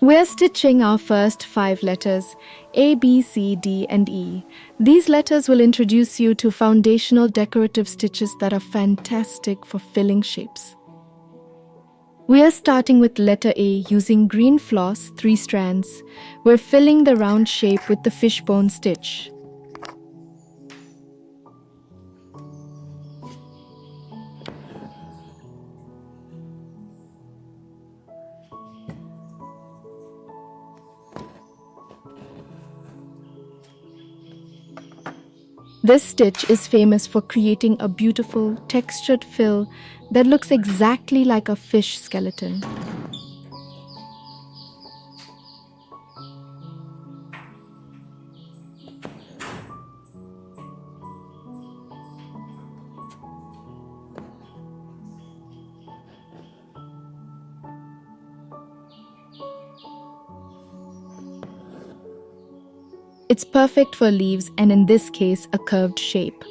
We're stitching our first 5 letters, A, B, C, D, and E. These letters will introduce you to foundational decorative stitches that are fantastic for filling shapes. We are starting with letter A using green floss, 3 strands. We're filling the round shape with the fishbone stitch. This stitch is famous for creating a beautiful, textured fill that looks exactly like a fish skeleton. It's perfect for leaves and, in this case, a curved shape.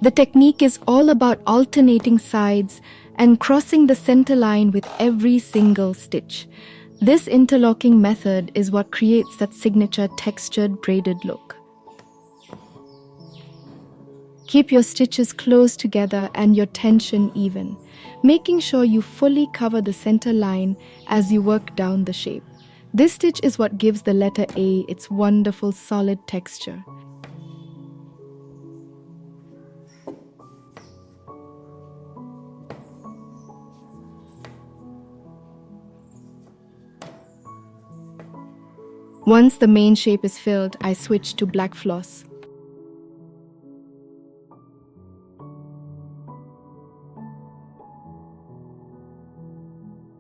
The technique is all about alternating sides and crossing the center line with every single stitch. This interlocking method is what creates that signature textured braided look. Keep your stitches close together and your tension even, making sure you fully cover the center line as you work down the shape. This stitch is what gives the letter A its wonderful solid texture. Once the main shape is filled, I switch to black floss.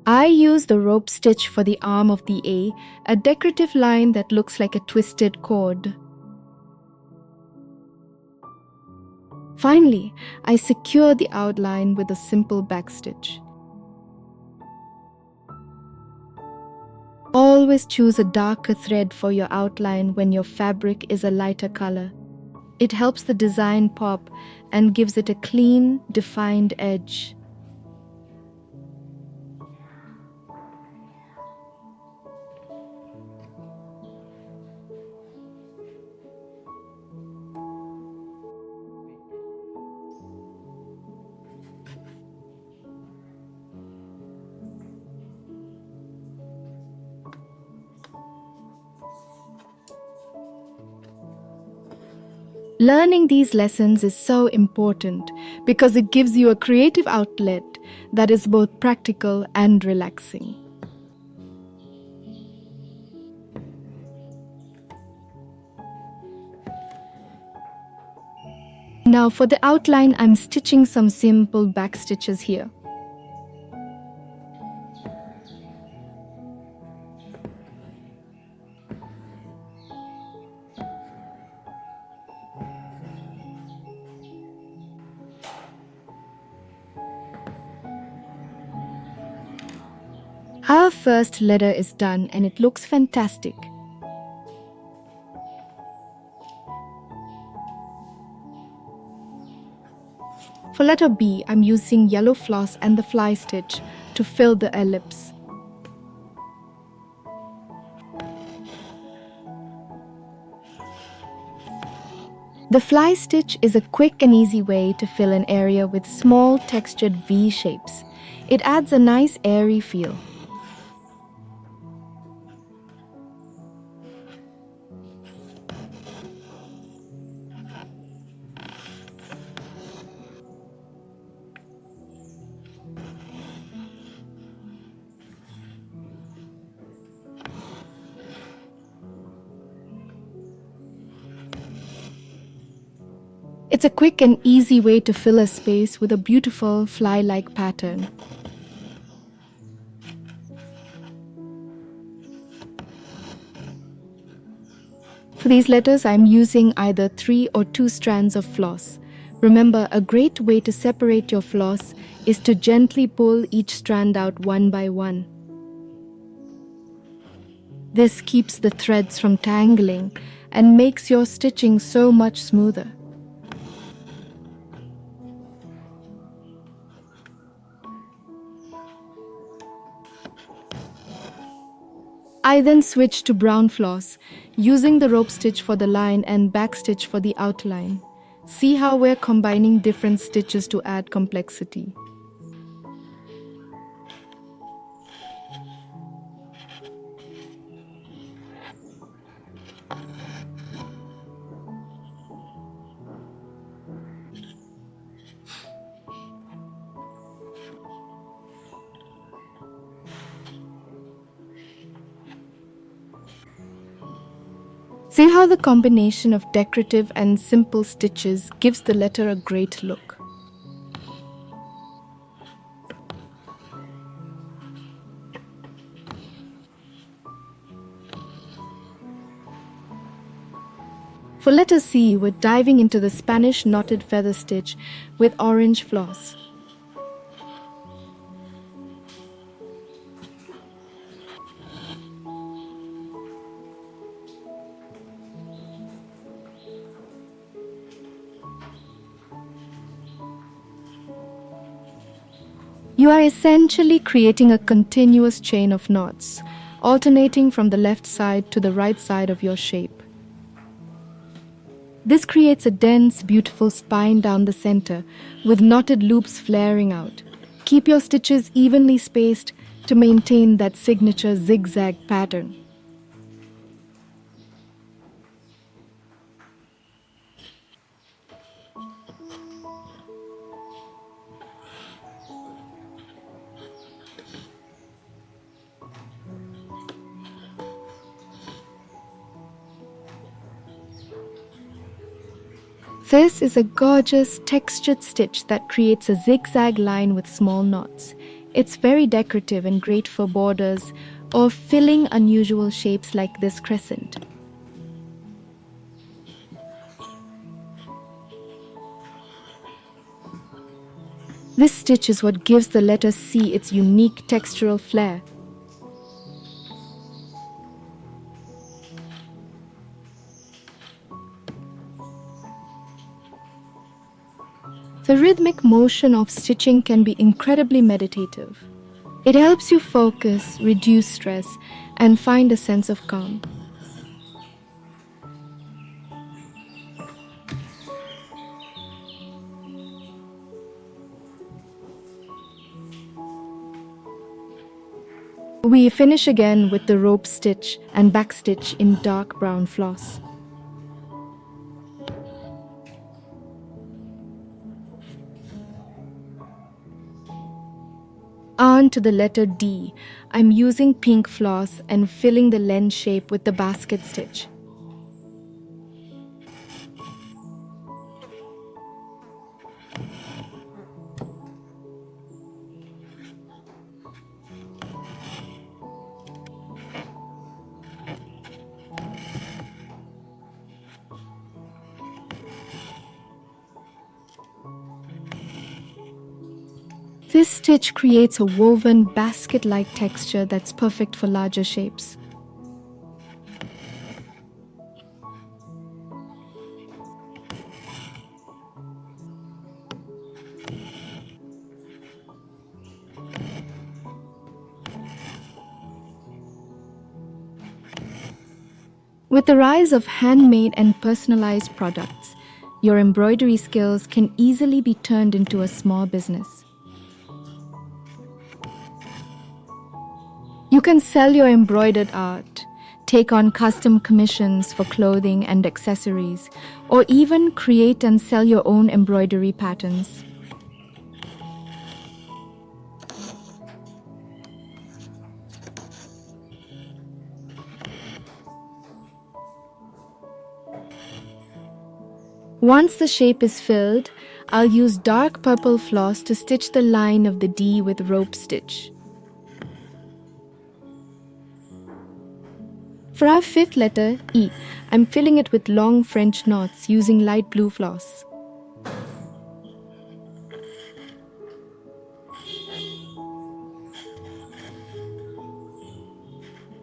I use the rope stitch for the arm of the A, a decorative line that looks like a twisted cord. Finally, I secure the outline with a simple backstitch. Always choose a darker thread for your outline when your fabric is a lighter color. It helps the design pop and gives it a clean, defined edge. Learning these lessons is so important because it gives you a creative outlet that is both practical and relaxing. Now for the outline, I'm stitching some simple back stitches here. Our first letter is done and it looks fantastic. For letter B, I'm using yellow floss and the fly stitch to fill the ellipse. The fly stitch is a quick and easy way to fill an area with small textured V shapes. It adds a nice airy feel. It's a quick and easy way to fill a space with a beautiful fly-like pattern. For these letters, I'm using either 3 or 2 strands of floss. Remember, a great way to separate your floss is to gently pull each strand out one by one. This keeps the threads from tangling and makes your stitching so much smoother. I then switch to brown floss, using the rope stitch for the line and back stitch for the outline. See how we're combining different stitches to add complexity. See how the combination of decorative and simple stitches gives the letter a great look. For letter C, we're diving into the Spanish knotted feather stitch with orange floss. You are essentially creating a continuous chain of knots, alternating from the left side to the right side of your shape. This creates a dense, beautiful spine down the center, with knotted loops flaring out. Keep your stitches evenly spaced to maintain that signature zigzag pattern. This is a gorgeous textured stitch that creates a zigzag line with small knots. It's very decorative and great for borders or filling unusual shapes like this crescent. This stitch is what gives the letter C its unique textural flair. The rhythmic motion of stitching can be incredibly meditative. It helps you focus, reduce stress, and find a sense of calm. We finish again with the rope stitch and back stitch in dark brown floss. On to the letter D. I'm using pink floss and filling the lens shape with the basket stitch. This stitch creates a woven basket-like texture that's perfect for larger shapes. With the rise of handmade and personalized products, your embroidery skills can easily be turned into a small business. You can sell your embroidered art, take on custom commissions for clothing and accessories, or even create and sell your own embroidery patterns. Once the shape is filled, I'll use dark purple floss to stitch the line of the D with rope stitch. For our fifth letter, E, I'm filling it with long French knots using light blue floss.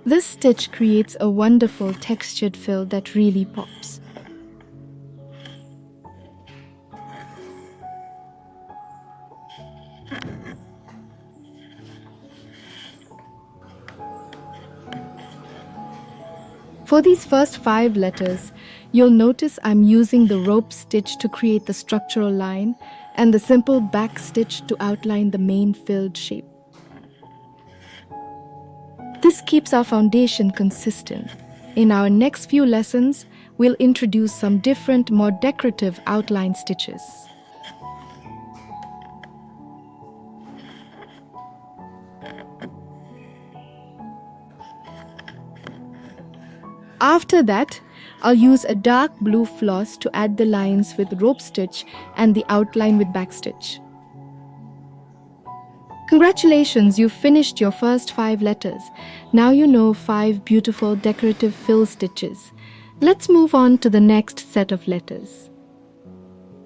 This stitch creates a wonderful textured fill that really pops. For these first 5 letters, you'll notice I'm using the rope stitch to create the structural line and the simple back stitch to outline the main filled shape. This keeps our foundation consistent. In our next few lessons, we'll introduce some different, more decorative outline stitches. After that, I'll use a dark blue floss to add the lines with rope stitch and the outline with backstitch. Congratulations, you've finished your first 5 letters. Now you know 5 beautiful decorative fill stitches. Let's move on to the next set of letters.